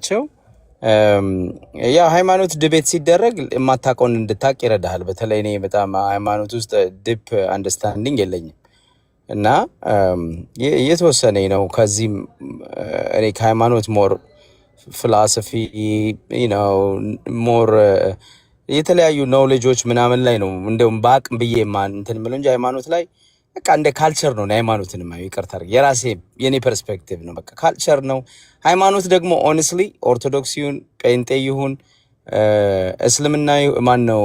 ናቸው። ያ ሃይማኖት ድቤት ሲደረግ የማታውቀውን እንድታቅ ይረዳሃል። በተለይ እኔ በጣም ሃይማኖት ውስጥ ዲፕ አንደርስታንዲንግ የለኝም እና የተወሰነ ነው። ከዚህም እኔ ከሃይማኖት ሞር ፊሎሶፊ ነው ሞር የተለያዩ ኖሌጆች ምናምን ላይ ነው እንደውም በአቅም ብዬ እንትን የምለው እንጂ ሃይማኖት ላይ በቃ እንደ ካልቸር ነው። ሃይማኖትን ማየው ይቅርታ አድርግ የኔ ፐርስፔክቲቭ ነው። በቃ ካልቸር ነው። ሃይማኖት ደግሞ ኦነስትሊ ኦርቶዶክስ ይሁን ጴንጤ ይሁን እስልምና ማን ነው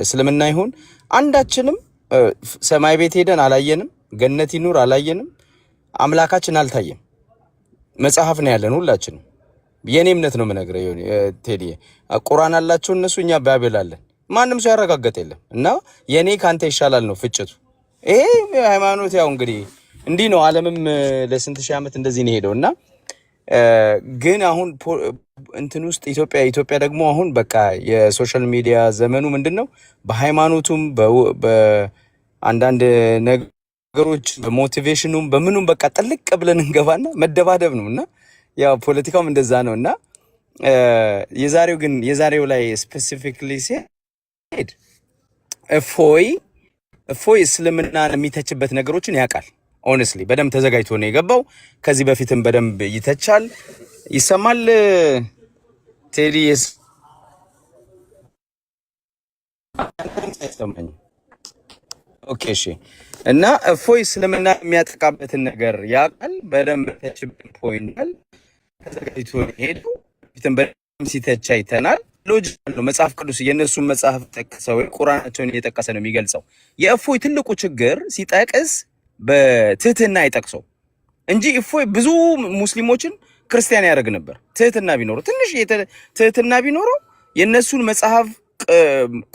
እስልምና ይሁን አንዳችንም ሰማይ ቤት ሄደን አላየንም። ገነት ይኑር አላየንም። አምላካችን አልታየም። መጽሐፍ ነው ያለን ሁላችንም። የኔ እምነት ነው የምነግረው። ቴዲ ቁርአን አላቸው እነሱ፣ እኛ ባይብል አለን። ማንም ሰው ያረጋገጠ የለም እና የኔ ካንተ ይሻላል ነው ፍጭቱ። ይሄ ሃይማኖት ያው እንግዲህ እንዲህ ነው። ዓለምም ለስንት ሺህ ዓመት እንደዚህ ነው ሄደውና ግን አሁን እንትን ውስጥ ኢትዮጵያ ደግሞ አሁን በቃ የሶሻል ሚዲያ ዘመኑ ምንድነው? በሃይማኖቱም በአንዳንድ ነገሮች በሞቲቬሽኑም በምኑም በቃ ጥልቅ ብለን እንገባና መደባደብ ነውና ያው ፖለቲካውም እንደዛ ነውና የዛሬው ላይ ስፔሲፊክሊ ሲሄድ እፎይ እስልምናን የሚተችበት ነገሮችን ያውቃል። ኦነስትሊ በደንብ ተዘጋጅቶ ነው የገባው። ከዚህ በፊትም በደንብ ይተቻል። ይሰማል ቴዲ ይሰማኝ? ኦኬ እሺ። እና እፎይ እስልምና የሚያጠቃበትን ነገር ያውቃል። በደንብ ተችብን ፖይንታል ተዘጋጅቶ ነው ሄደው። ፊትም በደንብ ሲተቻ አይተናል። ሎጂካል ነው። መጽሐፍ ቅዱስ የነሱን መጽሐፍ ጠቅሰው ቁርአናቸውን እየጠቀሰ ነው የሚገልጸው። የእፎይ ትልቁ ችግር ሲጠቅስ በትህትና አይጠቅሰው እንጂ እፎይ ብዙ ሙስሊሞችን ክርስቲያን ያደርግ ነበር። ትህትና ቢኖረው ትንሽ ትህትና ቢኖረው የነሱን መጽሐፍ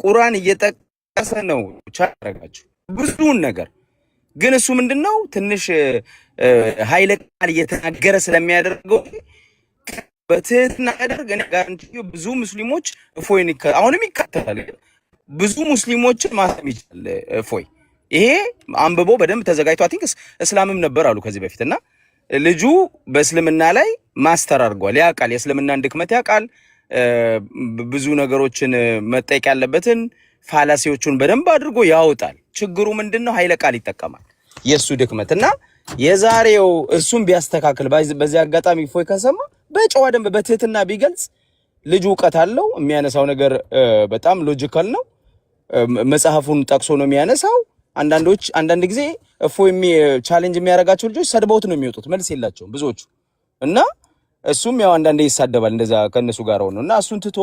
ቁርአን እየጠቀሰ ነው ቻረጋቸው ብዙውን ነገር። ግን እሱ ምንድነው ትንሽ ኃይለ ቃል እየተናገረ ስለሚያደርገው በትህትና ያደርግ። እኔ ጋር ብዙ ሙስሊሞች እፎይን አሁንም ይከተላል። ብዙ ሙስሊሞችን ማሰም ይችላል እፎይ። ይሄ አንብቦ በደንብ ተዘጋጅቶ አይ ቲንክ እስላምም ነበር አሉ ከዚህ በፊትና ልጁ በእስልምና ላይ ማስተር አድርጓል። ያውቃል፣ የእስልምናን ድክመት ያውቃል። ብዙ ነገሮችን መጠየቅ ያለበትን ፋላሲዎቹን በደንብ አድርጎ ያወጣል። ችግሩ ምንድነው? ኃይለ ቃል ይጠቀማል። የሱ ድክመትና የዛሬው እሱም ቢያስተካክል በዚህ አጋጣሚ እፎይ ከሰማ በጨዋ ደንብ በትህትና ቢገልጽ ልጁ እውቀት አለው። የሚያነሳው ነገር በጣም ሎጂካል ነው። መጽሐፉን ጠቅሶ ነው የሚያነሳው። አንዳንድ ጊዜ እፎይ ቻሌንጅ የሚያደርጋቸው ልጆች ሰድበውት ነው የሚወጡት፣ መልስ የላቸውም ብዙዎቹ እና እሱም ያው አንዳንዴ ይሳደባል እንደዛ ከነሱ ጋር ሆኖ እና እሱን ትቶ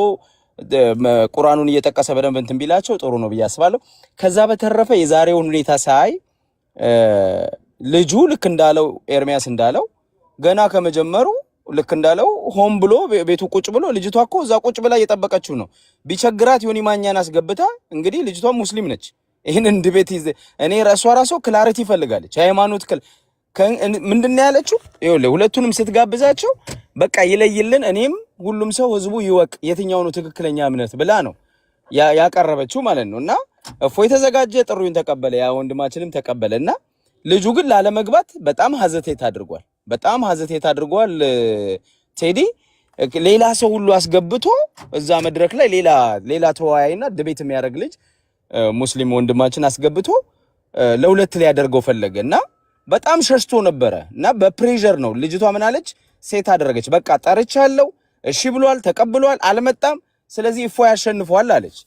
ቁርአኑን እየጠቀሰ በደንብ እንትን ቢላቸው ጥሩ ነው ብዬ አስባለሁ። ከዛ በተረፈ የዛሬውን ሁኔታ ሳይ ልጁ ልክ እንዳለው ኤርሚያስ እንዳለው ገና ከመጀመሩ ልክ እንዳለው ሆም ብሎ ቤቱ ቁጭ ብሎ ልጅቷ እኮ እዛ ቁጭ ብላ እየጠበቀችው ነው። ቢቸግራት ዮኒ ማኛን አስገብታ እንግዲህ ልጅቷ ሙስሊም ነች። ይሄንን ድቤት እኔ ራሷ ክላሪቲ ይፈልጋለች። ሃይማኖት ምንድነው ያለችው? ይኸውልህ ሁለቱንም ስትጋብዛቸው በቃ ይለይልን፣ እኔም ሁሉም ሰው ህዝቡ ይወቅ የትኛው ነው ትክክለኛ እምነት ብላ ነው ያቀረበችው ማለት ነው። እና እፎይ ተዘጋጀ፣ ጥሪውን ተቀበለ፣ ያ ወንድማችንም ተቀበለና ልጁ ግን ላለመግባት በጣም ሀዘቴት አድርጓል። ቴዲ ሌላ ሰው ሁሉ አስገብቶ እዛ መድረክ ላይ ሌላ ተወያይና ድቤት የሚያደርግ ልጅ ሙስሊም ወንድማችን አስገብቶ ለሁለት ሊያደርገው ፈለገ እና በጣም ሸሽቶ ነበረ እና በፕሬሸር ነው ልጅቷ ምን አለች? ሴት አደረገች። በቃ ጠርቻለሁ፣ እሺ ብሏል፣ ተቀብሏል፣ አልመጣም፣ ስለዚህ እፎይ ያሸንፈዋል አለች።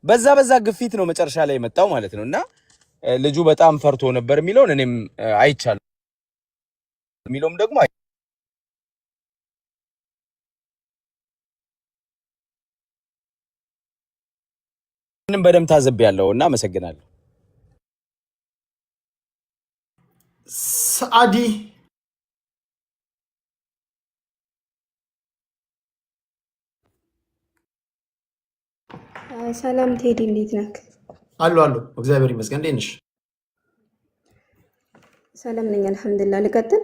በዛ ግፊት ነው መጨረሻ ላይ የመጣው ማለት ነው። እና ልጁ በጣም ፈርቶ ነበር የሚለውን እኔም አይቻለሁ። የሚለውም ደግሞ ምንም በደምብ ታዘብያለሁ እና አመሰግናለሁ። ሰዓዲ ሰላም ቴዲ፣ እንዴት ነህ? አሉ እግዚአብሔር ይመስገን። እንዴት ነሽ? ሰላም ነኝ አልሐምዱሊላህ። ልቀጥል?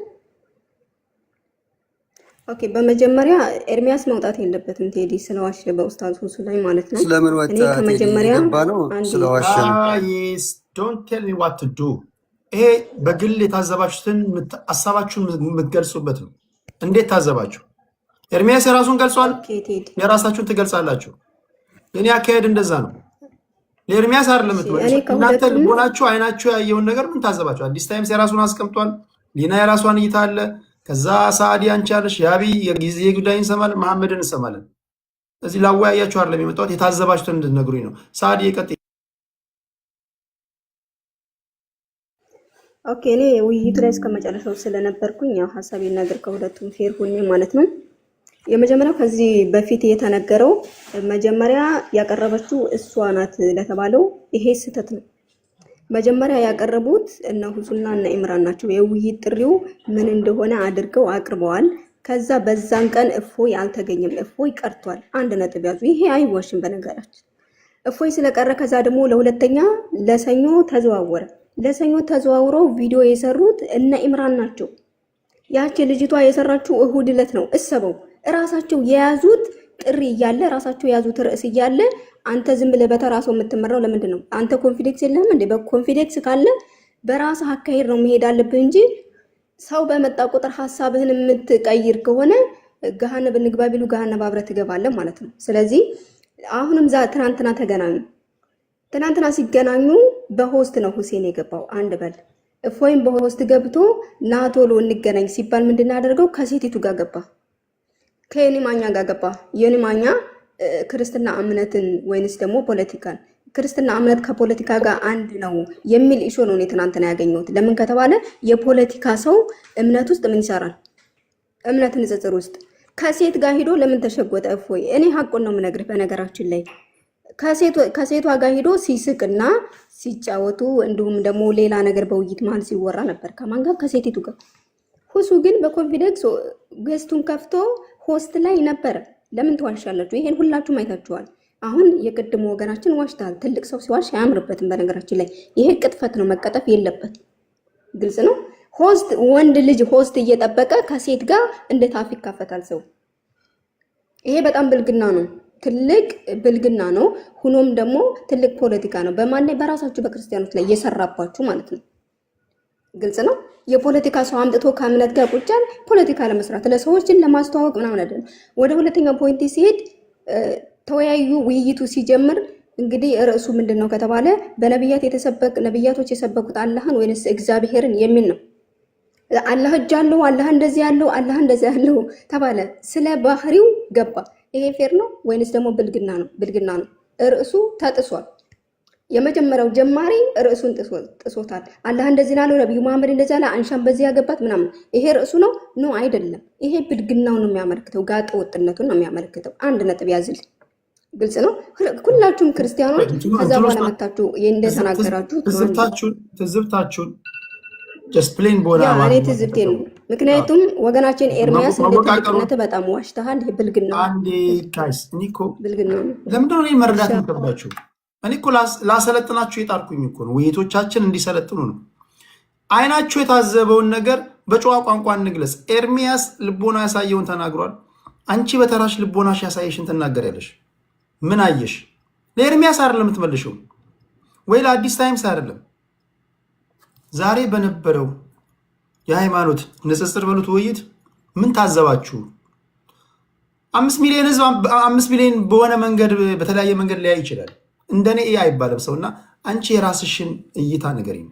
ኦኬ። በመጀመሪያ ኤርሚያስ መውጣት የለበትም ቴዲ ስለዋሸ በኡስታዝ ሁሱ ላይ ማለት ነው። ስለምን ወጣ? እኔ ከመጀመሪያ ስለዋሸ ዶንት ቴል ሚ ዋት ቱ ዱ። ይሄ በግል የታዘባችሁትን ሀሳባችሁን የምትገልጹበት ነው። እንዴት ታዘባችሁ? ኤርሚያስ የራሱን ገልጿል፣ ኦኬ ቴዲ የራሳችሁን ትገልጻላችሁ። የኔ አካሄድ እንደዛ ነው። ለኤርሚያስ አይደለም እኔ የምትመልሱት እናንተ ከሁለቱም ልቦናችሁ አይናችሁ ያየውን ነገር ምን ታዘባችሁ? አዲስ ታይምስ የራሱን አስቀምጧል፣ ሊና የራሷን እይታ አለ። ከዛ ሳዲ አንቺ አለሽ፣ ያቢ የጊዜ ጉዳይ እንሰማለን፣ መሐመድን እንሰማለን። እዚህ ላወያያችሁ አይደለም የመጣሁት የታዘባችሁትን እንድትነግሩኝ ነው። ሳዲ የቀጥ ኦኬ እኔ ውይይቱ ላይ እስከመጨረሻው ስለነበርኩኝ ያው ሀሳቤን ነገር ከሁለቱም ፌር ሆኜ ማለት ነው። የመጀመሪያው ከዚህ በፊት የተነገረው መጀመሪያ ያቀረበችው እሷ ናት ለተባለው ይሄ ስህተት ነው። መጀመሪያ ያቀረቡት እነ ሁሱና እና ኢምራን ናቸው። የውይይት ጥሪው ምን እንደሆነ አድርገው አቅርበዋል። ከዛ በዛን ቀን እፎይ አልተገኘም፣ እፎይ ቀርቷል። አንድ ነጥብ ያዙ። ይሄ አይዋሽም በነገራችን እፎይ ስለቀረ ከዛ ደግሞ ለሁለተኛ ለሰኞ ተዘዋወረ። ለሰኞ ተዘዋውረው ቪዲዮ የሰሩት እነ ኢምራን ናቸው። ያቺ ልጅቷ የሰራችው እሁድ ዕለት ነው። እሰበው እራሳቸው የያዙት ጥሪ እያለ ራሳቸው የያዙት ርዕስ እያለ አንተ ዝም ብለህ በተራስህ የምትመራው ለምንድን ነው? አንተ ኮንፊደንስ የለህም እንዴ? በኮንፊደንስ ካለ በራስህ አካሄድ ነው መሄድ አለብህ እንጂ ሰው በመጣ ቁጥር ሐሳብህን የምትቀይር ከሆነ ገሃነብ እንግባ ቢሉ ገሃነብ አብረህ ትገባለህ ማለት ነው። ስለዚህ አሁንም ትናንትና ተገናኙ። ትናንትና ሲገናኙ በሆስት ነው ሁሴን የገባው። አንድ በል እፎይም በሆስት ገብቶ ናቶሎ እንገናኝ ሲባል ምንድነው ያደርገው? ከሴቲቱ ጋር ገባ፣ ከየኒ ማኛ ጋር ገባ። የኒ ማኛ ክርስትና እምነትን ወይንስ ደግሞ ፖለቲካን ክርስትና እምነት ከፖለቲካ ጋር አንድ ነው የሚል ኢሹ ነው ትናንትና ያገኘሁት። ለምን ከተባለ የፖለቲካ ሰው እምነት ውስጥ ምን ይሰራል? እምነት ንጽጽር ውስጥ ከሴት ጋር ሄዶ ለምን ተሸጎጠ እፎይ? እኔ ሐቁን ነው የምነግርህ በነገራችን ላይ ከሴቷ ጋር ሄዶ ሲስቅና ሲጫወቱ እንዲሁም ደግሞ ሌላ ነገር በውይይት መሀል ሲወራ ነበር። ከማን ጋር? ከሴቲቱ ጋር። ሁሱ ግን በኮንፊደንስ ገስቱን ከፍቶ ሆስት ላይ ነበር። ለምን ትዋሻላችሁ? ይሄን ሁላችሁም አይታችኋል። አሁን የቅድሞ ወገናችን ዋሽታል። ትልቅ ሰው ሲዋሽ አያምርበትም። በነገራችን ላይ ይሄ ቅጥፈት ነው፣ መቀጠፍ የለበት። ግልጽ ነው። ሆስት ወንድ ልጅ ሆስት እየጠበቀ ከሴት ጋር እንዴት አፍ ይካፈታል ሰው? ይሄ በጣም ብልግና ነው። ትልቅ ብልግና ነው። ሁኖም ደግሞ ትልቅ ፖለቲካ ነው። በማን ላይ? በራሳችሁ በክርስቲያኖች ላይ እየሰራባችሁ ማለት ነው። ግልጽ ነው። የፖለቲካ ሰው አምጥቶ ከእምነት ጋር ቁጫል ፖለቲካ ለመስራት ለሰዎችን ለማስተዋወቅ ምናምን አይደለም። ወደ ሁለተኛው ፖይንት ሲሄድ ተወያዩ። ውይይቱ ሲጀምር እንግዲህ ርዕሱ ምንድነው ከተባለ በነብያት ነብያቶች የሰበኩት አላህን ወይንስ እግዚአብሔርን የሚል ነው። አላህ እጅ አለው፣ አላህ እንደዚህ ያለው፣ አላህ እንደዚህ ያለው ተባለ። ስለ ባህሪው ገባ። ይሄ ፌር ነው ወይንስ ደግሞ ብልግና ነው? ብልግና ነው። ርዕሱ ተጥሷል። የመጀመሪያው ጀማሪ ርዕሱን ጥሶታል። አላህ እንደዚህ ያለው፣ ነብዩ መሐመድ እንደዚህ ያለ፣ አንሻም በዚህ ያገባት ምናምን። ይሄ ርዕሱ ነው? ኖ አይደለም። ይሄ ብልግናው ነው የሚያመለክተው፣ ጋጠ ወጥነቱን ነው የሚያመለክተው። አንድ ነጥብ ያዝል። ግልጽ ነው። ሁላችሁም ክርስቲያኖች ከዛ በኋላ መጣችሁ እንደተናገራችሁ ትዝብታችሁን ጀስት ፕሌን ቦና እኔ ትዝብቴ ነው። ምክንያቱም ወገናችን ኤርሚያስ እንደተቀነተ በጣም ዋሽተሃል። ይሄ ብልግና አንዴ ጋይስ ኒኮ ብልግና ነው። ለምንድን ነው መረዳት የምትከብዳችሁ? እኔ እኮ ላሰለጥናችሁ የጣርኩኝ እኮ ነው። ውይይቶቻችን እንዲሰለጥኑ ነው። አይናችሁ የታዘበውን ነገር በጨዋ ቋንቋ እንግለጽ። ኤርሚያስ ልቦና ያሳየውን ተናግሯል። አንቺ በተራሽ ልቦናሽ ያሳየሽን ትናገሪያለሽ። ምን አየሽ? ለኤርሚያስ አይደለም የምትመልሽው ወይ ለአዲስ ታይምስ አይደለም። ዛሬ በነበረው የሃይማኖት ንጽጽር በሉት ውይይት ምን ታዘባችሁ? 5 ሚሊዮን ህዝብ 5 ሚሊዮን በሆነ መንገድ በተለያየ መንገድ ሊያይ ይችላል። እንደኔ አይባልም ሰውና አንቺ የራስሽን እይታ ንገሪኝ።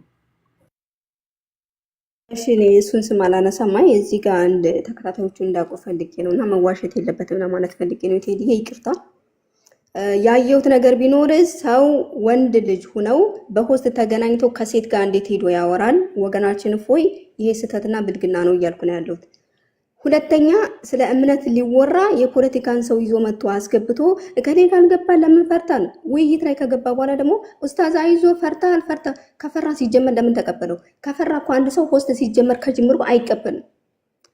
እሺ እኔ እሱን ስም አላነሳማ። እዚህ ጋር አንድ ተከታታዮቹ እንዳውቁ ፈልጌ ነውና መዋሸት የለበትም ለማለት ፈልጌ ነው። ቴዲ ይቅርታ። ያየሁት ነገር ቢኖር ሰው ወንድ ልጅ ሆነው በሆስት ተገናኝቶ ከሴት ጋር እንዴት ሄዶ ያወራል? ወገናችን እፎይ ይሄ ስህተትና ብልግና ነው እያልኩ ነው ያለሁት። ሁለተኛ ስለ እምነት ሊወራ የፖለቲካን ሰው ይዞ መጥቶ አስገብቶ እከሌ ካልገባ ለምን ፈርታል? ውይይት ላይ ከገባ በኋላ ደግሞ ኡስታዝ አይዞ ፈርታል። ከፈራ ሲጀመር ለምን ተቀበለው? ከፈራ እኮ አንድ ሰው ሆስት ሲጀመር ከጅምሩ አይቀበልም።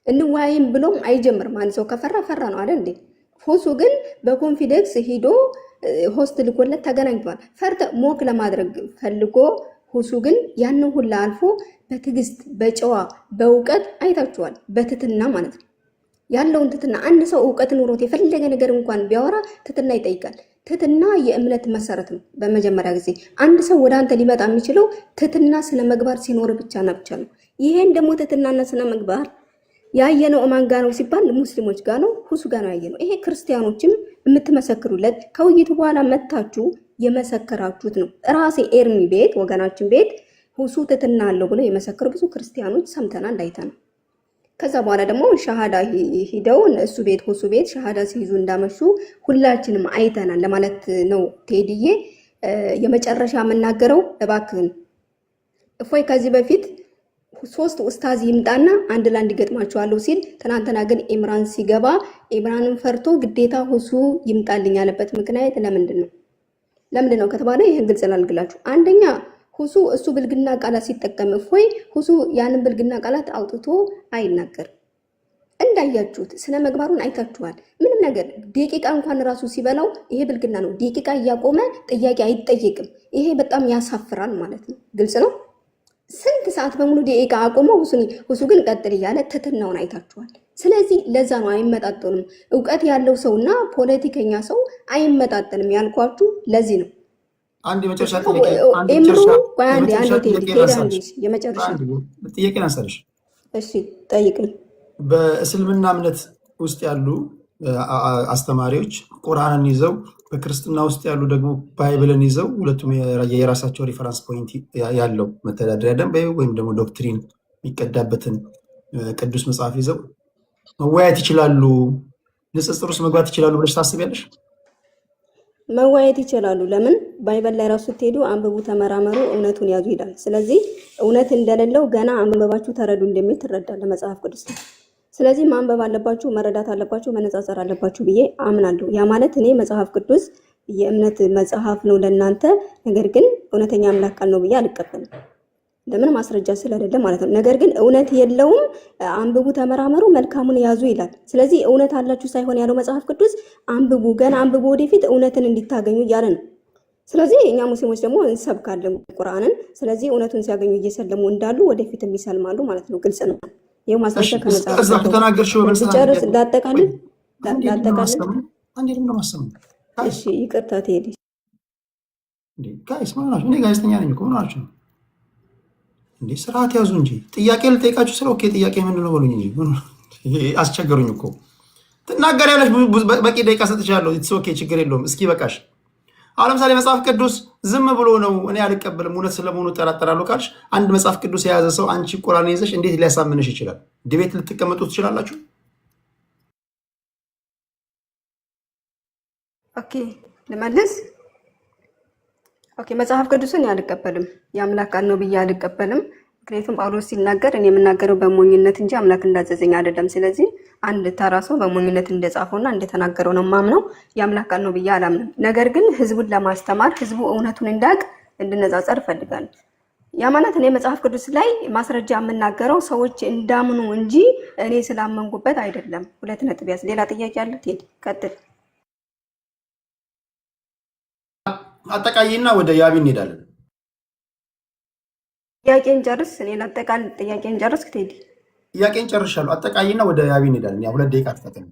እንወያይም ብሎም አይጀምርም። አንድ ሰው ከፈራ ፈራ ነው አይደል እንዴ? ሁሱ ግን በኮንፊደንስ ሄዶ ሆስት ልኮለት ተገናኝቷል። ፈርተ ሞክ ለማድረግ ፈልጎ ሁሱ ግን ያንን ሁላ አልፎ በትዕግስት በጨዋ በእውቀት አይታችኋል። በትትና ማለት ነው ያለውን ትትና። አንድ ሰው እውቀት ኑሮት የፈለገ ነገር እንኳን ቢያወራ ትትና ይጠይቃል። ትትና የእምነት መሰረት ነው። በመጀመሪያ ጊዜ አንድ ሰው ወደ አንተ ሊመጣ የሚችለው ትትና ስነ ምግባር ሲኖር ብቻ ነው። ይሄን ደግሞ ትትናና ስነ ምግባር ያየነው ማን ጋር ነው ሲባል ሙስሊሞች ጋር ነው፣ ሁሱ ጋር ነው ያየነው። ይሄ ክርስቲያኖችም የምትመሰክሩለት ከውይይቱ በኋላ መታችሁ የመሰከራችሁት ነው። ራሴ ኤርሚ ቤት ወገናችን ቤት ሁሱ ትትና አለው ብሎ የመሰከሩ ብዙ ክርስቲያኖች ሰምተናል፣ አይተናል። ከዛ በኋላ ደግሞ ሻሃዳ ሂደው እሱ ቤት ሁሱ ቤት ሻሃዳ ሲይዙ እንዳመሹ ሁላችንም አይተናል ለማለት ነው። ቴዲዬ የመጨረሻ የምናገረው እባክህን እፎይ ከዚህ በፊት 3 ኡስታዝ ይምጣና አንድ ላንድ ይገጥማቸዋለሁ ሲል፣ ትናንትና ግን ኢምራን ሲገባ ኢምራንን ፈርቶ ግዴታ ሁሱ ይምጣልኝ ያለበት ምክንያት ለምንድን ነው? ለምንድን ነው ከተባለ ይሄን ግልጽ ላልግላችሁ። አንደኛ ሁሱ እሱ ብልግና ቃላት ሲጠቀም እፎይ ሁሱ ያንን ብልግና ቃላት አውጥቶ አይናገርም። እንዳያችሁት ስነ ምግባሩን አይታችኋል። ምንም ነገር ደቂቃ እንኳን ራሱ ሲበላው ይሄ ብልግና ነው። ደቂቃ እያቆመ ጥያቄ አይጠየቅም። ይሄ በጣም ያሳፍራል ማለት ነው። ግልጽ ነው። ስንት ሰዓት በሙሉ ደቂቃ አቆመ። ሁሱ ግን ቀጥል እያለ ትትናውን አይታችኋል። ስለዚህ ለዛ ነው አይመጣጠኑም። እውቀት ያለው ሰውና ፖለቲከኛ ሰው አይመጣጠንም ያልኳችሁ ለዚህ ነው። አንድ የመጨረሻ ጥያቄ አንሳልሽ። እሺ ጠይቅኝ። በእስልምና እምነት ውስጥ ያሉ አስተማሪዎች ቁርአንን ይዘው በክርስትና ውስጥ ያሉ ደግሞ ባይብልን ይዘው ሁለቱም የራሳቸው ሪፈረንስ ፖይንት ያለው መተዳደሪያ ደንብ ወይም ደግሞ ዶክትሪን የሚቀዳበትን ቅዱስ መጽሐፍ ይዘው መወያየት ይችላሉ፣ ንጽጽር ውስጥ መግባት ይችላሉ ብለሽ ታስቢያለሽ? መወያየት ይችላሉ። ለምን ባይበል ላይ ራሱ ትሄዱ አንብቡ፣ ተመራመሩ፣ እውነቱን ያዙ ይላል። ስለዚህ እውነት እንደሌለው ገና አንብባችሁ ተረዱ እንደሚል ትረዳለህ መጽሐፍ ቅዱስ ነው። ስለዚህ ማንበብ አለባችሁ፣ መረዳት አለባችሁ፣ መነጻጸር አለባችሁ ብዬ አምናለሁ። ያ ማለት እኔ መጽሐፍ ቅዱስ የእምነት መጽሐፍ ነው ለእናንተ፣ ነገር ግን እውነተኛ አምላክ ቃል ነው ብዬ አልቀበልም። ለምን ማስረጃ ስለሌለ ማለት ነው። ነገር ግን እውነት የለውም፣ አንብቡ፣ ተመራመሩ፣ መልካሙን ያዙ ይላል። ስለዚህ እውነት አላችሁ ሳይሆን ያለው መጽሐፍ ቅዱስ አንብቡ፣ ገና አንብቡ፣ ወደፊት እውነትን እንዲታገኙ እያለ ነው። ስለዚህ እኛ ሙስሊሞች ደግሞ እንሰብካለን ቁርአንን። ስለዚህ እውነቱን ሲያገኙ እየሰለሙ እንዳሉ ወደፊትም ይሰልማሉ ማለት ነው። ግልጽ ነው። ይሄው ማስረጃ ከመጽሐፍ ጨርስ እንዳጠቃልን። እሺ ይቅርታ ትሄድ ጋይስ ማለት ነው። ጋዜጠኛ ነኝ እኮ ማለት ነው። እንዴ ስርዓት ያዙ እንጂ ጥያቄ ልጠይቃችሁ ስለ ኦኬ ጥያቄ ምንድን ነው በሉኝ እንጂ አስቸገሩኝ እኮ። ትናገሪያለሽ፣ በቂ ደቂቃ ሰጥቻለሁ። ኢትስ ኦኬ ችግር የለውም። እስኪ በቃሽ። አሁን ለምሳሌ መጽሐፍ ቅዱስ ዝም ብሎ ነው እኔ አልቀበልም እውነት ስለመሆኑ እጠራጠራለሁ ካልሽ፣ አንድ መጽሐፍ ቅዱስ የያዘ ሰው አንቺ ቁርአን ይዘሽ እንዴት ሊያሳምንሽ ይችላል? ዲቤት ልትቀመጡ ትችላላችሁ? ኦኬ ልመልስ። ኦኬ መጽሐፍ ቅዱስን አልቀበልም፣ የአምላክ ቃል ነው ብዬ አልቀበልም። ምክንያቱም ጳውሎስ ሲናገር እኔ የምናገረው በሞኝነት እንጂ አምላክ እንዳዘዘኝ አይደለም። ስለዚህ አንድ ተራ ሰው በሞኝነት እንደጻፈውና እንደተናገረው ነው ማምነው፣ የአምላክ ቃል ነው ብዬ አላምንም። ነገር ግን ህዝቡን ለማስተማር ህዝቡ እውነቱን እንዳቅ እንድነጻጸር እፈልጋለሁ። ያ ማለት እኔ መጽሐፍ ቅዱስ ላይ ማስረጃ የምናገረው ሰዎች እንዳምኑ እንጂ እኔ ስላመንኩበት አይደለም። 2 ነጥብ ያዝ። ሌላ ጥያቄ አለ? ትሄድ ቀጥል። አጠቃይና ወደ ያቢ እንሄዳለን። ጥያቄን ጨርስ። እኔ ላጠቃል ጥያቄን ጨርስ። ቴዲ ጥያቄን ጨርሻለሁ። አጠቃይና ወደ ያቢ እንሄዳለን። ያ 2 ደቂቃ ተፈተነ።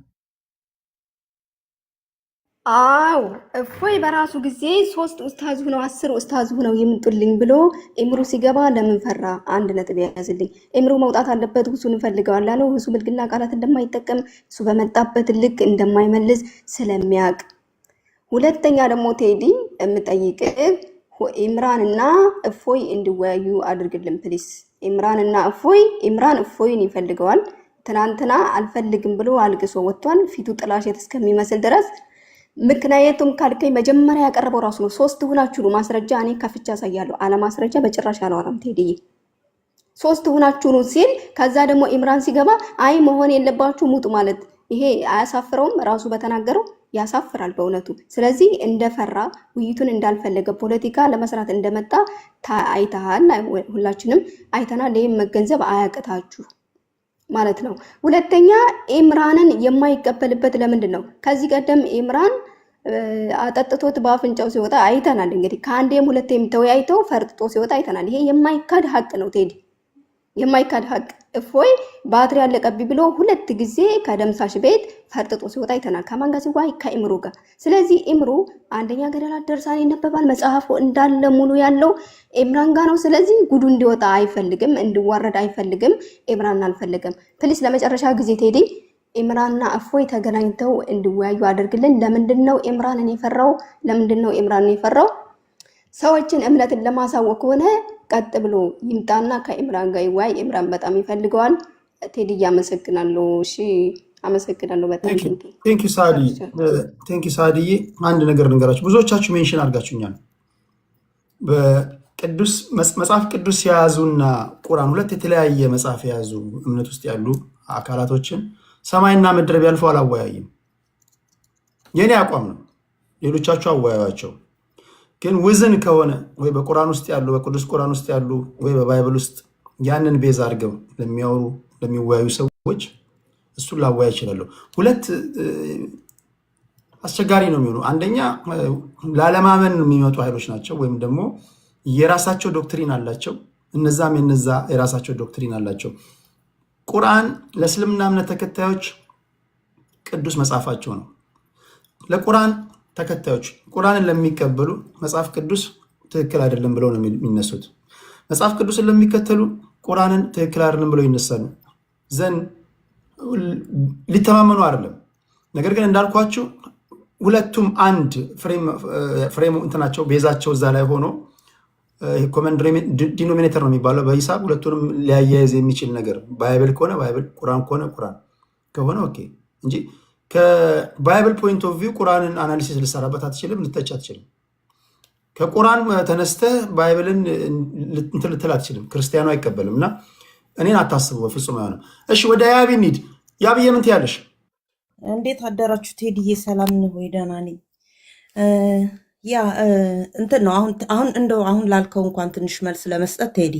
አው እፎይ በራሱ ጊዜ 3 ኡስታዝ ሆነው 10 ኡስታዝ ሆነው ይምጡልኝ ብሎ ኤምሩ ሲገባ ለምን ፈራ? 1 ነጥብ ያዝልኝ። ኤምሩ መውጣት አለበት። ሁሱን እንፈልገዋለን አለው። ሁሱ ብልግና ቃላት እንደማይጠቀም እሱ በመጣበት ልክ እንደማይመልስ ስለሚያውቅ። ሁለተኛ ደግሞ ቴዲ የምጠይቅህ ኢምራንና እፎይ እንዲወያዩ አድርግልን ፕሊስ። ኢምራንና እፎይ፣ ኢምራን እፎይን ይፈልገዋል። ትናንትና አልፈልግም ብሎ አልቅሶ ወጥቷል፣ ፊቱ ጥላሸት እስከሚመስል ድረስ። ምክንያቱም ካልከኝ መጀመሪያ ያቀረበው ራሱ ነው። 3 ሁናችሁ ነው ማስረጃ እኔ ከፍቻ ያሳያለሁ። አለ ማስረጃ በጭራሽ አላወራም ቴዲዬ። 3 ሁናችሁ ነው ሲል ከዛ ደግሞ ኢምራን ሲገባ አይ መሆን የለባችሁ ሙጡ ማለት ይሄ አያሳፍረውም? ራሱ በተናገረው ያሳፍራል በእውነቱ። ስለዚህ እንደፈራ ውይይቱን እንዳልፈለገ ፖለቲካ ለመስራት እንደመጣ አይተሃል፣ ሁላችንም አይተናል። ይሄን መገንዘብ አያቅታችሁ ማለት ነው። ሁለተኛ ኢምራንን የማይቀበልበት ለምንድን ነው? ከዚህ ቀደም ኢምራን አጠጥቶት በአፍንጫው ሲወጣ አይተናል። እንግዲህ ከአንዴም 2ም ተወያይተው ፈርጥጦ ሲወጣ አይተናል። ይሄ የማይካድ ሀቅ ነው ቴዲ። የማይካድ ሀቅ እፎይ ባትሪ ያለቀብኝ ብሎ 2 ጊዜ ከደምሳሽ ቤት ፈርጥጦ ሲወጣ አይተናል። ከማን ጋር ሲዋይ? ከኢምሩ ጋር። ስለዚህ ኢምሩ አንደኛ ገደላት ደርሳን ይነበባል። መጽሐፉ እንዳለ ሙሉ ያለው ኤምራን ጋር ነው። ስለዚህ ጉዱ እንዲወጣ አይፈልግም፣ እንዲዋረድ አይፈልግም። ኤምራን አልፈልግም። ፕሊስ ለመጨረሻ ጊዜ ቴዲ ኤምራንና እፎይ ተገናኝተው እንዲወያዩ አድርግልን። ለምንድነው ኤምራንን የፈራው? ለምንድነው ኤምራንን የፈራው? ሰዎችን እምነትን ለማሳወቅ ከሆነ ቀጥ ብሎ ይምጣና ከኢምራን ጋር ይወያይ። ኢምራን በጣም ይፈልገዋል። ቴዲ አመሰግናለሁ። እሺ አመሰግናለሁ በጣም ቴንክ ዩ ሳዲ። ቴንክ ዩ ሳዲ። አንድ ነገር ልንገራችሁ፣ ብዙዎቻችሁ ሜንሽን አድርጋችሁኛል። በቅዱስ መጽሐፍ ቅዱስ የያዙና ቁርአን ሁለት የተለያየ መጽሐፍ የያዙ እምነት ውስጥ ያሉ አካላቶችን ሰማይና ምድር ቢያልፈው አላወያይም። የኔ አቋም ነው። ሌሎቻችሁ አወያዩአቸው። ግን ውዝን ከሆነ ወይ በቁርአን ውስጥ ያሉ በቅዱስ ቁርአን ውስጥ ያሉ ወይ በባይብል ውስጥ ያንን ቤዝ አድርገው ለሚያወሩ ለሚወያዩ ሰዎች እሱን ላወያ ይችላለሁ። ሁለት አስቸጋሪ ነው የሚሆኑ። አንደኛ ላለማመን የሚመጡ ኃይሎች ናቸው፣ ወይም ደግሞ የራሳቸው ዶክትሪን አላቸው። እነዛም የነዛ የራሳቸው ዶክትሪን አላቸው። ቁርአን ለእስልምና እምነት ተከታዮች ቅዱስ መጽሐፋቸው ነው። ለቁርአን ተከታዮች ቁርአንን ለሚቀበሉ መጽሐፍ ቅዱስ ትክክል አይደለም ብለው ነው የሚነሱት። መጽሐፍ ቅዱስን ለሚከተሉ ቁርአንን ትክክል አይደለም ብለው ይነሳሉ። ዘን ሊተማመኑ አይደለም። ነገር ግን እንዳልኳችሁ ሁለቱም አንድ ፍሬም እንትናቸው ቤዛቸው እዛ ላይ ሆኖ ኮመን ዲኖሚኔተር ነው የሚባለው በሂሳብ ሁለቱንም ሊያያይዝ የሚችል ነገር ባይብል ከሆነ ባይብል፣ ቁርአን ከሆነ ቁርአን ከሆነ ኦኬ እንጂ ከባይብል ፖይንት ኦፍ ቪው ቁርአንን አናሊሲስ ልሰራበት አትችልም፣ ልተች አትችልም። ከቁርአን ተነስተህ ባይብልን እንትን ልትል አትችልም። ክርስቲያኑ አይቀበልም። እና እኔን አታስቡ በፍጹም አይሆንም። እሺ ወደ ያቢ እንሂድ። ያብዬ ምን ትያለሽ? እንዴት አደራችሁ? ቴዲዬ ሰላም ነው ወይ? ደህና ነኝ። ያ እንትን ነው አሁን ላልከው እንኳን ትንሽ መልስ ለመስጠት ቴዲ፣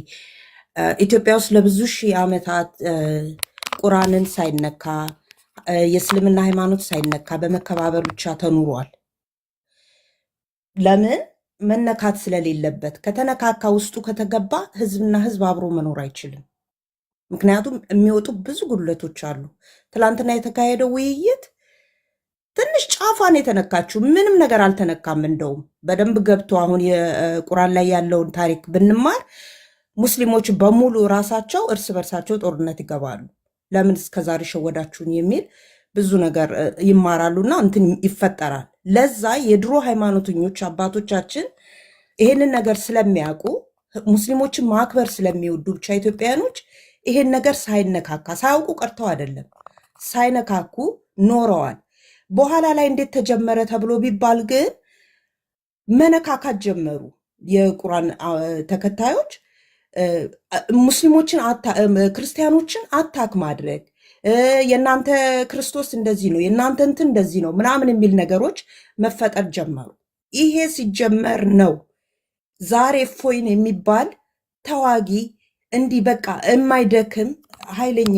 ኢትዮጵያ ውስጥ ለብዙ ሺህ ዓመታት ቁርአንን ሳይነካ የእስልምና ሃይማኖት ሳይነካ በመከባበር ብቻ ተኑሯል። ለምን? መነካት ስለሌለበት። ከተነካካ ውስጡ ከተገባ ህዝብና ህዝብ አብሮ መኖር አይችልም። ምክንያቱም የሚወጡ ብዙ ጉድለቶች አሉ። ትላንትና የተካሄደው ውይይት ትንሽ ጫፏን የተነካችው፣ ምንም ነገር አልተነካም። እንደውም በደንብ ገብቶ አሁን የቁርአን ላይ ያለውን ታሪክ ብንማር ሙስሊሞች በሙሉ ራሳቸው እርስ በርሳቸው ጦርነት ይገባሉ። ለምን እስከዛሬ ሸወዳችሁን የሚል ብዙ ነገር ይማራሉና እንትን ይፈጠራል። ለዛ የድሮ ሃይማኖተኞች አባቶቻችን ይሄንን ነገር ስለሚያውቁ ሙስሊሞችን ማክበር ስለሚወዱ ብቻ ኢትዮጵያኖች ይሄን ነገር ሳይነካካ ሳያውቁ ቀርተው አይደለም፣ ሳይነካኩ ኖረዋል። በኋላ ላይ እንዴት ተጀመረ ተብሎ ቢባል ግን መነካካት ጀመሩ። የቁርአን ተከታዮች ሙስሊሞችን ክርስቲያኖችን አታክ ማድረግ፣ የእናንተ ክርስቶስ እንደዚህ ነው፣ የእናንተ እንትን እንደዚህ ነው ምናምን የሚል ነገሮች መፈጠር ጀመሩ። ይሄ ሲጀመር ነው ዛሬ እፎይን የሚባል ተዋጊ እንዲህ በቃ የማይደክም ኃይለኛ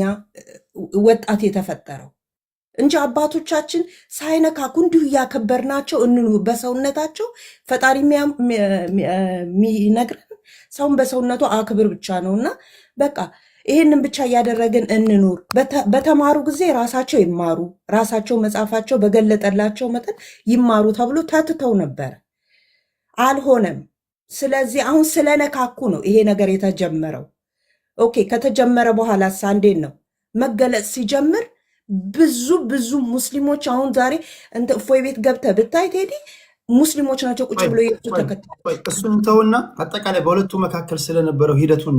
ወጣት የተፈጠረው እንጂ አባቶቻችን ሳይነካኩ እንዲሁ እያከበርናቸው በሰውነታቸው ፈጣሪ የሚነግረን ሰውን በሰውነቱ አክብር ብቻ ነውና በቃ ይህንን ብቻ እያደረግን እንኑር። በተማሩ ጊዜ ራሳቸው ይማሩ፣ ራሳቸው መጽሐፋቸው በገለጠላቸው መጠን ይማሩ ተብሎ ተትተው ነበረ። አልሆነም። ስለዚህ አሁን ስለነካኩ ነው ይሄ ነገር የተጀመረው። ኦኬ ከተጀመረ በኋላ እንዴት ነው መገለጽ ሲጀምር ብዙ ሙስሊሞች አሁን ዛሬ እፎይ ቤት ገብተህ ብታይ ቴዲ ሙስሊሞች ናቸው ቁጭ ብሎ የሱ ተከታይ። እሱን ተውና አጠቃላይ በሁለቱ መካከል ስለነበረው ሂደቱን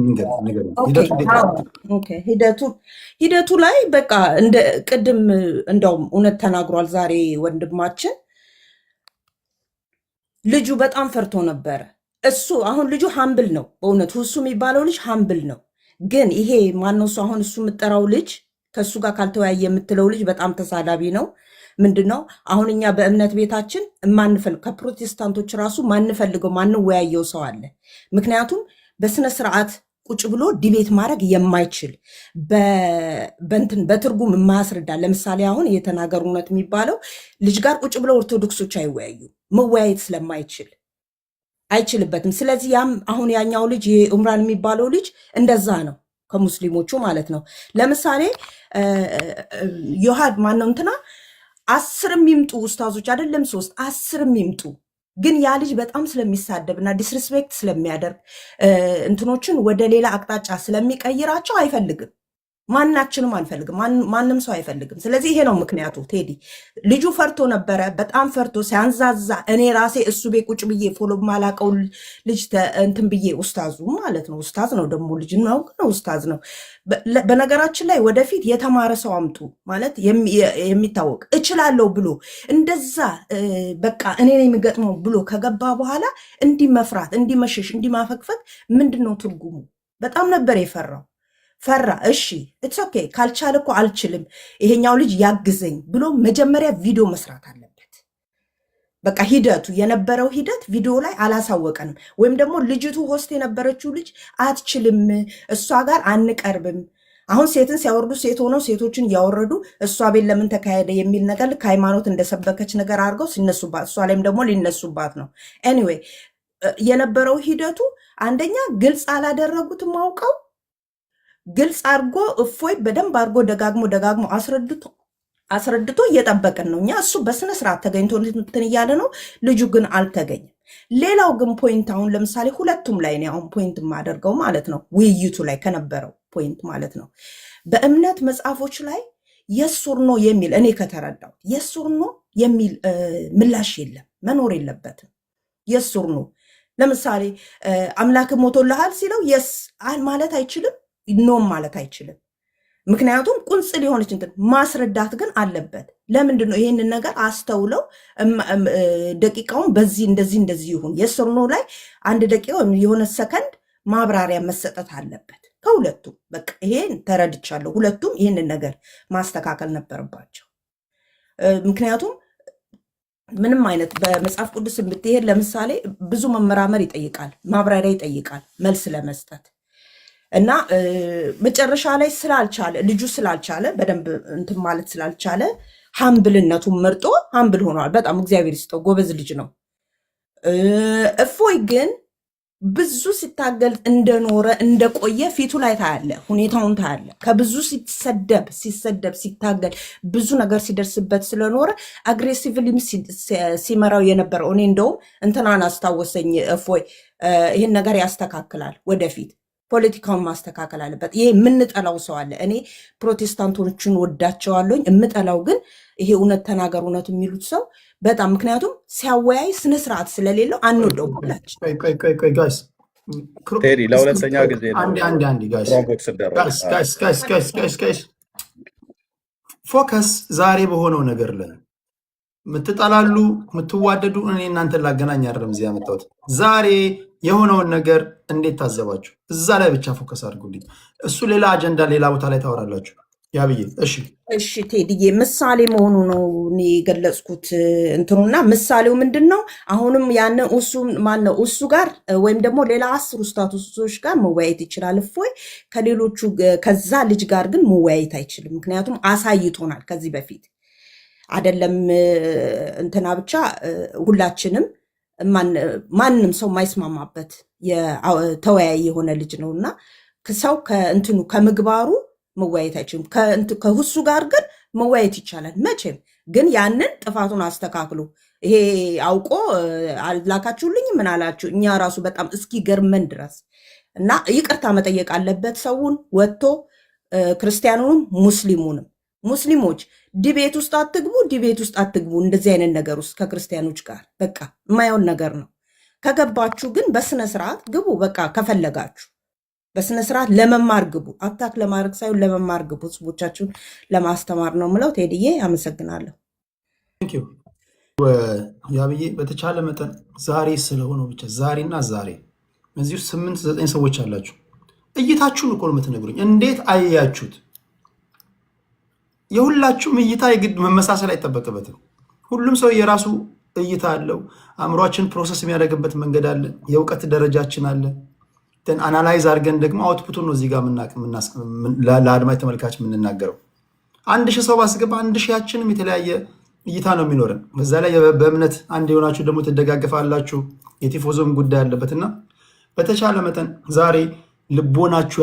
ሂደቱ ላይ በቃ እንደ ቅድም እንደውም እውነት ተናግሯል ዛሬ ወንድማችን። ልጁ በጣም ፈርቶ ነበረ። እሱ አሁን ልጁ ሀምብል ነው በእውነቱ እሱ የሚባለው ልጅ ሀምብል ነው። ግን ይሄ ማነው እሱ አሁን እሱ የምጠራው ልጅ ከእሱ ጋር ካልተወያየ የምትለው ልጅ በጣም ተሳዳቢ ነው። ምንድነው አሁን እኛ በእምነት ቤታችን ማንፈልግ ከፕሮቴስታንቶች ራሱ ማንፈልገው ማንወያየው ሰው አለ። ምክንያቱም በስነ ስርዓት ቁጭ ብሎ ዲቤት ማድረግ የማይችል በትርጉም የማያስረዳ ለምሳሌ አሁን የተናገሩ እውነት የሚባለው ልጅ ጋር ቁጭ ብለው ኦርቶዶክሶች አይወያዩ መወያየት ስለማይችል አይችልበትም። ስለዚህ ያም አሁን ያኛው ልጅ የኡምራን የሚባለው ልጅ እንደዛ ነው። ከሙስሊሞቹ ማለት ነው። ለምሳሌ ዮሐድ ማነው እንትና 10 ይምጡ ኡስታዞች አይደለም 3 10 ይምጡ፣ ግን ያ ልጅ በጣም ስለሚሳደብና ዲስሪስፔክት ስለሚያደርግ እንትኖችን ወደ ሌላ አቅጣጫ ስለሚቀይራቸው አይፈልግም። ማናችንም አንፈልግም። ማንም ሰው አይፈልግም። ስለዚህ ይሄ ነው ምክንያቱ። ቴዲ ልጁ ፈርቶ ነበረ፣ በጣም ፈርቶ ሲያንዛዛ፣ እኔ ራሴ እሱ ቤት ቁጭ ብዬ ፎሎ ማላቀው ልጅ እንትን ብዬ ኡስታዙ ማለት ነው፣ ኡስታዝ ነው ደግሞ ልጅ ነው ግን ኡስታዝ ነው። በነገራችን ላይ ወደፊት የተማረ ሰው አምጡ ማለት የሚታወቅ እችላለሁ ብሎ እንደዛ በቃ እኔ ነኝ የሚገጥመው ብሎ ከገባ በኋላ እንዲህ መፍራት፣ እንዲህ መሸሽ፣ እንዲህ ማፈግፈግ ምንድን ነው ትርጉሙ? በጣም ነበር የፈራው። ፈራ። እሺ ኢትስ ኦኬ ካልቻለ እኮ አልችልም ይሄኛው ልጅ ያግዘኝ ብሎ መጀመሪያ ቪዲዮ መስራት አለበት። በቃ ሂደቱ የነበረው ሂደት ቪዲዮ ላይ አላሳወቀንም። ወይም ደግሞ ልጅቱ ሆስት የነበረችው ልጅ አትችልም፣ እሷ ጋር አንቀርብም። አሁን ሴትን ሲያወርዱ ሴት ሆነው ሴቶችን እያወረዱ እሷ ቤት ለምን ተካሄደ የሚል ነገር ከሃይማኖት እንደሰበከች ነገር አድርገው ሲነሱባት፣ እሷ ላይም ደግሞ ሊነሱባት ነው። ኤኒዌይ የነበረው ሂደቱ አንደኛ ግልጽ አላደረጉትም አውቀው ግልጽ አድርጎ እፎይ በደንብ አድርጎ ደጋግሞ አስረድቶ እየጠበቅን ነው እኛ። እሱ በስነ ስርዓት ተገኝቶ እንትን እያለ ነው፣ ልጁ ግን አልተገኘም። ሌላው ግን ፖይንት አሁን ለምሳሌ ሁለቱም ላይ ነው አሁን ፖይንት የማደርገው ማለት ነው፣ ውይይቱ ላይ ከነበረው ፖይንት ማለት ነው። በእምነት መጽሐፎች ላይ የሱር ነው የሚል እኔ ከተረዳው የሱር ነው የሚል ምላሽ የለም፣ መኖር የለበትም። የሱር ነው ለምሳሌ አምላክ ሞቶልሃል ሲለው የስ ማለት አይችልም፣ ኖም ማለት አይችልም። ምክንያቱም ቁንጽል የሆነች እንትን ማስረዳት ግን አለበት። ለምንድን ነው ይህንን ነገር አስተውለው ደቂቃውን በዚህ እንደዚህ ይሁን የስር ነው ላይ 1 ደቂቃ የሆነ ሰከንድ ማብራሪያ መሰጠት አለበት ከሁለቱም። በቃ ይሄን ተረድቻለሁ። ሁለቱም ይህንን ነገር ማስተካከል ነበረባቸው። ምክንያቱም ምንም አይነት በመጽሐፍ ቅዱስ ብትሄድ ለምሳሌ ብዙ መመራመር ይጠይቃል፣ ማብራሪያ ይጠይቃል መልስ ለመስጠት እና መጨረሻ ላይ ልጁ ስላልቻለ በደንብ እንትን ማለት ስላልቻለ ሀምብልነቱን መርጦ ሀምብል ሆኗል። በጣም እግዚአብሔር ይስጠው፣ ጎበዝ ልጅ ነው። እፎይ ግን ብዙ ሲታገል እንደኖረ እንደቆየ ፊቱ ላይ ታያለ፣ ሁኔታውን ታያለ። ከብዙ ሲሰደብ ሲታገል ብዙ ነገር ሲደርስበት ስለኖረ አግሬሲቭሊም ሲመራው የነበረው እኔ እንደውም እንትናን አስታወሰኝ። እፎይ ይህን ነገር ያስተካክላል ወደፊት ፖለቲካውን ማስተካከል አለበት። ይሄ የምንጠላው ሰው አለ። እኔ ፕሮቴስታንቶችን ወዳቸዋለሁኝ፣ የምጠላው ግን ይሄ እውነት ተናገር እውነት የሚሉት ሰው በጣም ምክንያቱም ሲያወያይ ስነስርዓት ስለሌለው አንወደው ብላችሁ ቴዲ ለሁለተኛ ጊዜ ፎከስ ዛሬ በሆነው ነገር ላይ የምትጠላሉ የምትዋደዱ እኔ እናንተን ላገናኝ አይደለም እዚህ ያመጣሁት። ዛሬ የሆነውን ነገር እንዴት ታዘባችሁ? እዛ ላይ ብቻ ፎከስ አድርጉልኝ። እሱ ሌላ አጀንዳ ሌላ ቦታ ላይ ታወራላችሁ። ያብዬ እሺ ቴዲዬ ምሳሌ መሆኑ ነው እኔ የገለጽኩት እንትኑና ምሳሌው ምንድን ነው? አሁንም ያን እሱ ማነው እሱ ጋር ወይም ደግሞ ሌላ 10 ኡስታዞች ጋር መወያየት ይችላል እፎይ። ከሌሎቹ ከዛ ልጅ ጋር ግን መወያየት አይችልም። ምክንያቱም አሳይቶናል ከዚህ በፊት አይደለም እንትና ብቻ ሁላችንም ማንም ሰው የማይስማማበት ተወያይ የሆነ ልጅ ነው እና ሰው ከእንትኑ ከምግባሩ መወያየት አይችልም። ከሁሱ ጋር ግን መወያየት ይቻላል መቼም። ግን ያንን ጥፋቱን አስተካክሉ። ይሄ አውቆ አላካችሁልኝ ምን አላችሁ እኛ ራሱ በጣም እስኪ ገርመን ድረስ እና ይቅርታ መጠየቅ አለበት ሰውን ወጥቶ ክርስቲያኑንም ሙስሊሙንም። ሙስሊሞች ዲቤት ውስጥ አትግቡ፣ እንደዚህ አይነት ነገር ውስጥ ከክርስቲያኖች ጋር በቃ የማየውን ነገር ነው። ከገባችሁ ግን በስነ ስርዓት ግቡ። በቃ ከፈለጋችሁ በስነ ስርዓት ለመማር ግቡ። አታክ ለማድረግ ሳይሆን ለመማር ግቡ። ህዝቦቻችሁን ለማስተማር ነው ምለው። ቴዲዬ አመሰግናለሁ። ያብዬ በተቻለ መጠን ዛሬ ስለሆነው ብቻ ዛሬና ዛሬ እዚህ ውስጥ 8-9 ሰዎች አላችሁ። እይታችሁን እኮ ነው የምትነግሩኝ። እንዴት አያችሁት? የሁላችሁም እይታ የግድ መመሳሰል አይጠበቅበትም። ሁሉም ሰው የራሱ እይታ አለው። አእምሯችን ፕሮሰስ የሚያደርግበት መንገድ አለ። የእውቀት ደረጃችን አለ። አናላይዝ አድርገን ደግሞ አውትፑቱን ነው እዚህ ጋር ለአድማጭ ተመልካች የምንናገረው። 1000 ሰው ባስገባ 1000ያችንም የተለያየ እይታ ነው የሚኖረን። በዛ ላይ በእምነት አንድ የሆናችሁ ደግሞ ትደጋግፋላችሁ። የቲፎዞም ጉዳይ አለበትና በተቻለ መጠን ዛሬ ልቦናችሁ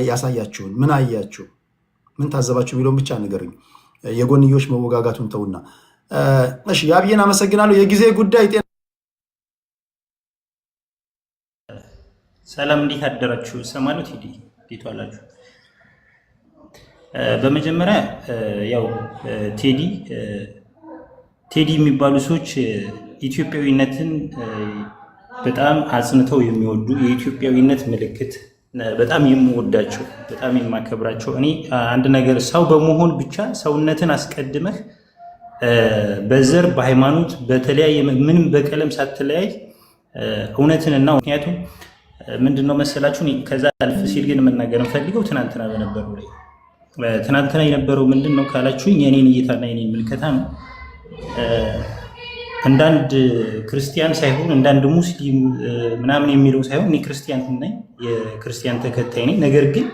ያሳያችሁን ምን አያችሁ፣ ምን ታዘባችሁ የሚለውን ብቻ ንገሩኝ። የጎንዮሽ መወጋጋቱን ተውና። እሺ ያብዬን አመሰግናለሁ። የጊዜ ጉዳይ ሰላም፣ እንዴት አደራችሁ? ሰማሉ ቴዲ እንዴት ዋላችሁ? በመጀመሪያ ያው ቴዲ የሚባሉ ሰዎች ኢትዮጵያዊነትን በጣም አጽንተው የሚወዱ የኢትዮጵያዊነት ምልክት በጣም የምወዳቸው በጣም የማከብራቸው። እኔ አንድ ነገር ሰው በመሆን ብቻ ሰውነትን አስቀድመህ በዘር በሃይማኖት በተለያየ ምንም በቀለም ሳትለያይ እውነትንና ምክንያቱም ምንድነው መሰላችሁ ከዛ አልፍ ሲል ግን መናገር እንፈልገው ትናንትና በነበረው ላይ ትናንትና የነበረው ምንድነው ካላችሁኝ የኔን እይታና የኔን ምልከታ ነው። እንዳንድ ክርስቲያን ሳይሆን እንዳንድ ሙስሊም ምናምን የሚለው ሳይሆን እኔ ክርስቲያን ነኝ፣ የክርስቲያን ተከታይ ነኝ። ነገር ግን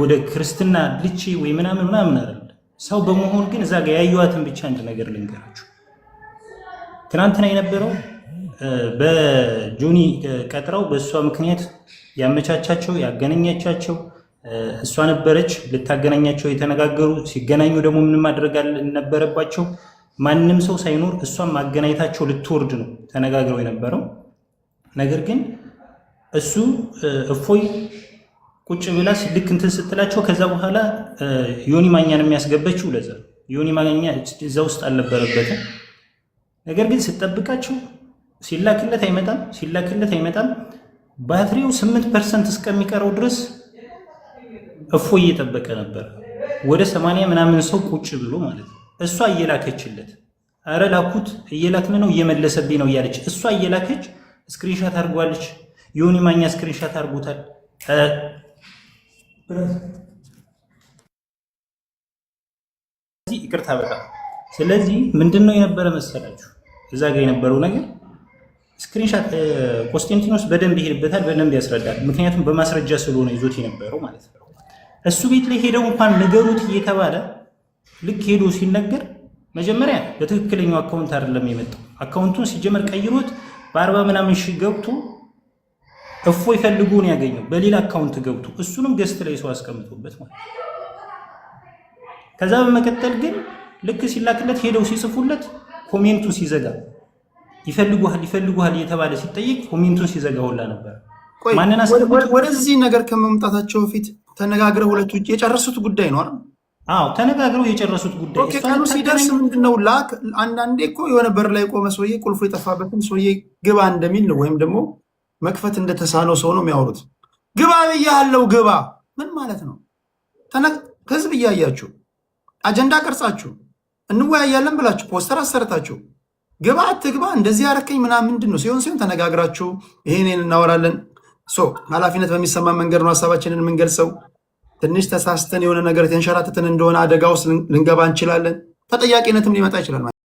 ወደ ክርስትና ልቼ ወይ ምናምን አይደለም። ሰው በመሆን ግን እዛ ጋር ያዩዋትን ብቻ አንድ ነገር ልንገራችሁ። ትናንትና የነበረው በጆኒ ቀጥረው በእሷ ምክንያት ያመቻቻቸው ያገናኛቻቸው እሷ ነበረች ልታገናኛቸው የተነጋገሩ። ሲገናኙ ደግሞ ምን ማድረግ ነበረባቸው? ማንም ሰው ሳይኖር እሷን ማገናኘታቸው ልትወርድ ነው ተነጋግረው የነበረው። ነገር ግን እሱ እፎይ ቁጭ ብላ ልክ እንትን ስትላቸው ከዛ በኋላ ዮኒ ማኛን የሚያስገበችው ለዛ ዮኒ ማኛ እዛ ውስጥ አልነበረበትም። ነገር ግን ስትጠብቃቸው ሲላክለት አይመጣም። ባትሪው 8% እስከሚቀረው ድረስ እፎይ እየጠበቀ ነበር። ወደ 80 ምናምን ሰው ቁጭ ብሎ ማለት ነው። እሷ እየላከችለት አረ ላኩት እየላክን ነው እየመለሰብኝ ነው እያለች እሷ እየላከች ስክሪንሻት አድርጓለች። ዮኒ ማኛ ስክሪንሻት አድርጎታል። ይቅርታ በጣም ስለዚህ ምንድነው የነበረ መሰላችሁ እዛ ጋር የነበረው ነገር ስክሪንሻት ኮንስታንቲኖስ በደንብ ይሄድበታል፣ በደንብ ያስረዳል። ምክንያቱም በማስረጃ ስለሆነ ይዞት የነበረው ማለት ነው። እሱ ቤት ላይ ሄደው እንኳን ንገሩት እየተባለ ልክ ሄዶ ሲነገር መጀመሪያ በትክክለኛው አካውንት አይደለም የመጣው። አካውንቱን ሲጀመር ቀይሮት በ40 ምናምን ሺህ ገብቶ እፎይ ፈልጎ ነው ያገኘው። በሌላ አካውንት ገብቶ እሱንም ገስት ላይ ሰው አስቀምጦበት ማለት። ከዛ በመቀጠል ግን ልክ ሲላክለት ሄደው ሲጽፉለት ኮሜንቱን ሲዘጋ ይፈልጉሃል እየተባለ ሲጠይቅ ኮሜንቱን ሲዘጋ ሁላ ነበር። ወደዚህ ነገር ከመምጣታቸው በፊት ተነጋግረው ሁለቱ የጨረሱት ጉዳይ ነው አይደል? አዎ ተነጋግረው የጨረሱት ጉዳይ። ኦኬ ቀኑ ሲደርስ ምንድነው ላክ አንዳንዴ እኮ የሆነ በር ላይ ቆመ ሰውዬ ቁልፉ የጠፋበትን ሰውዬ ግባ እንደሚል ነው፣ ወይም ደግሞ መክፈት እንደተሳነው ሰው ነው የሚያወሩት። ግባ ብያለሁ ግባ ምን ማለት ነው? ህዝብ እያያችሁ አጀንዳ ቀርጻችሁ እንወያያለን ብላችሁ ፖስተር አሰርታችሁ ግባ አትግባ እንደዚህ ያረከኝ ምናምን ምንድን ነው? ሲሆን ተነጋግራችሁ ይሄን እናወራለን። ኃላፊነት በሚሰማ መንገድ ነው ሀሳባችንን የምንገልጸው። ትንሽ ተሳስተን የሆነ ነገር የተንሸራተትን እንደሆነ አደጋ ውስጥ ልንገባ እንችላለን። ተጠያቂነትም ሊመጣ ይችላል።